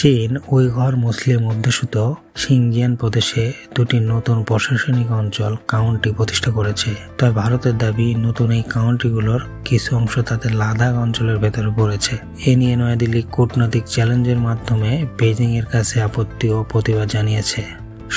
চীন উইঘুর মুসলিম অধ্যুষিত সিনজিয়াং প্রদেশে দুটি নতুন প্রশাসনিক অঞ্চল কাউন্টি প্রতিষ্ঠা করেছে। তবে ভারতের দাবি নতুন এই কাউন্টিগুলোর কিছু অংশ তাদের লাদাখ অঞ্চলের ভেতরে পড়েছে। এ নিয়ে নয়াদিল্লি কূটনৈতিক চ্যালেঞ্জের মাধ্যমে বেজিং এর কাছে আপত্তি ও প্রতিবাদ জানিয়েছে।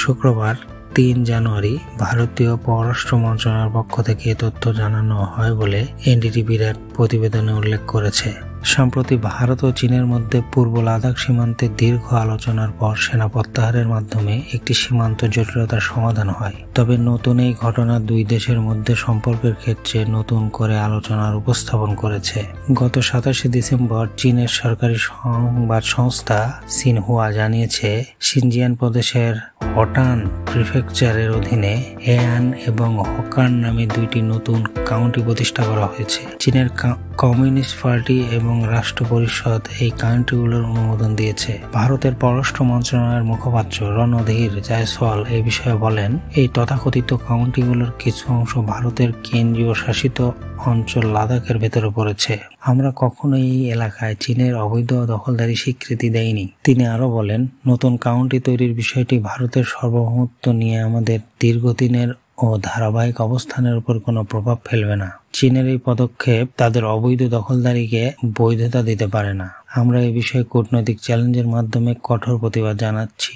শুক্রবার ৩ জানুয়ারি ভারতীয় পররাষ্ট্র মন্ত্রণালয়ের পক্ষ থেকে এ তথ্য জানানো হয় বলে এনডিটিভির এক প্রতিবেদনে উল্লেখ করেছে। সম্প্রতি ভারত ও চীনের মধ্যে পূর্ব লাদাখ সীমান্তে দীর্ঘ আলোচনার পর সেনা প্রত্যাহারের মাধ্যমে একটি সীমান্ত জটিলতার সমাধান হয়। তবে নতুন এই ঘটনা দুই দেশের মধ্যে সম্পর্কের ক্ষেত্রে নতুন করে আলোচনার উপস্থাপন করেছে। গত ২৭ ডিসেম্বর চীনের সরকারি সংবাদ সংস্থা সিনহুয়া জানিয়েছে, সিনজিয়াং প্রদেশের হোটান প্রিফেকচারের অধীনে হেয়ান এবং হোকান নামে দুইটি নতুন কাউন্টি প্রতিষ্ঠা করা হয়েছে। চীনের কমিউনিস্ট পার্টি এবং রাষ্ট্র পরিষদ এই কাউন্টিগুলোর অনুমোদন দিয়েছে। ভারতের পররাষ্ট্র মন্ত্রণালয়ের মুখপাত্র রণধীর জয়সওয়াল এ বিষয়ে বলেন, এই তথাকথিত কাউন্টিগুলোর কিছু অংশ ভারতের কেন্দ্রীয় শাসিত অঞ্চল লাদাখের ভেতরে পড়েছে। আমরা কখনোই এই এলাকায় চীনের অবৈধ দখলদারি স্বীকৃতি দেইনি। তিনি আরো বলেন, নতুন কাউন্টি তৈরির বিষয়টি ভারতের সার্বভৌমত্ব নিয়ে আমাদের দীর্ঘদিনের ও ধারাবাহিক অবস্থানের উপর কোনো প্রভাব ফেলবে না। চীনের এই পদক্ষেপ তাদের অবৈধ দখলদারিকে বৈধতা দিতে পারে না। আমরা এই বিষয়ে কূটনৈতিক চ্যালেঞ্জের মাধ্যমে কঠোর প্রতিবাদ জানাচ্ছি।